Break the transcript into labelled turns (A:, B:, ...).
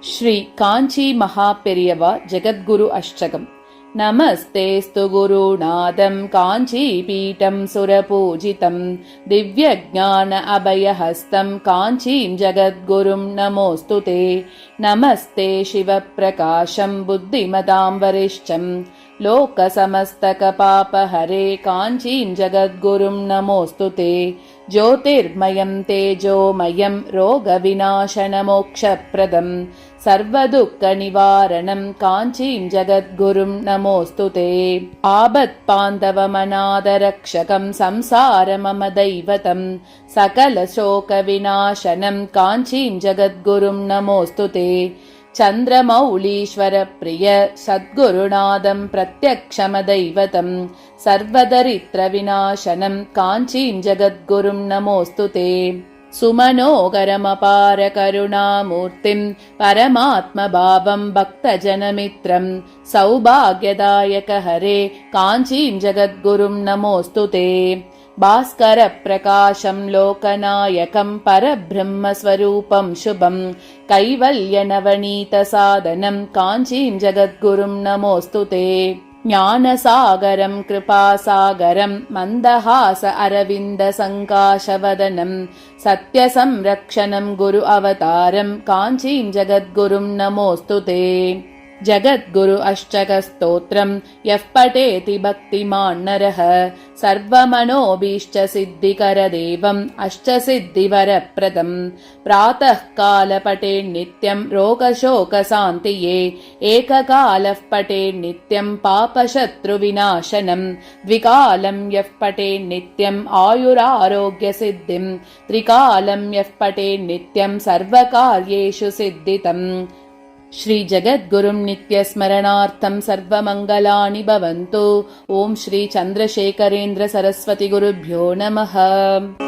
A: శ్రీ కాంచీ మహాపెరియవ జగద్గురు అష్టకం. నమస్తేస్తు గురునాథం కాంచీపీఠం సురపూజితం దివ్యజ్ఞాన అభయహస్తం కాంచీం జగద్గురుం నమోస్తుతే. నమస్తే శివప్రకాశం బుద్ధిమతాం వరిష్టం లోకసమస్తకపాపహరే కాంచీం జగద్గురుం నమోస్తుతే. జ్యోతిర్మయం తేజోమయం రోగవినాశనమోక్షప్రదం సర్వదుఃఖనివారణం కాంచీం జగద్గురుం నమోస్తుతే. ఆపత్పాంధవమనాథరక్షకం సంసారమమ దైవతం సకలశోకవినాశనం కాంచీం జగద్గురుం నమోస్తుతే. చంద్రమౌళీశ్వర ప్రియ సద్గురునాథం ప్రత్యక్షమదైవతం సర్వదరిద్ర వినాశనం కాంచీం జగద్గురుం నమోస్తుతే. సుమనోగరమపార కరుణామూర్తిం పరమాత్మభావం భక్తజనమిత్రం సౌభాగ్యదాయక హరే కాంచీం జగద్గురుం నమోస్తుతే. భాస్కర ప్రకాశం లోకనాయకం పరబ్రహ్మస్వరూపం శుభం కైవల్యనవనీత సాధనం కాంచీం జగద్గురుం నమోస్తుతే. జ్ఞానసాగరం కృపాసాగరం మందహాస అరవింద సంకాశవదనం సత్యసంరక్షణం గురు అవతారం కాంచీం జగద్గురుం నమోస్తుతే. జగద్గురు అష్టక స్తోత్రం యః పఠేతి భక్తిమాన్ నరః సర్వమనోభీష్ట సిద్ధికరదేవం అష్టసిద్ధివరప్రదం. ప్రాతః కాల పఠేన్నిత్యం రోగశోకశాంతియే ఏకకాలః పఠేన్నిత్యం పాపశత్రువినాశనం ద్వికాలం యః పఠేన్నిత్యం ఆయురారోగ్యసిద్ధిం త్రికాలం యః పఠేన్నిత్యం సర్వకార్యేషు సిద్ధితం. శ్రీ జగద్గురుం నిత్యస్మరణార్థం సర్వమంగళాని భవంతు. ఓం శ్రీ చంద్రశేఖరేంద్ర సరస్వతి గురుభ్యో నమః.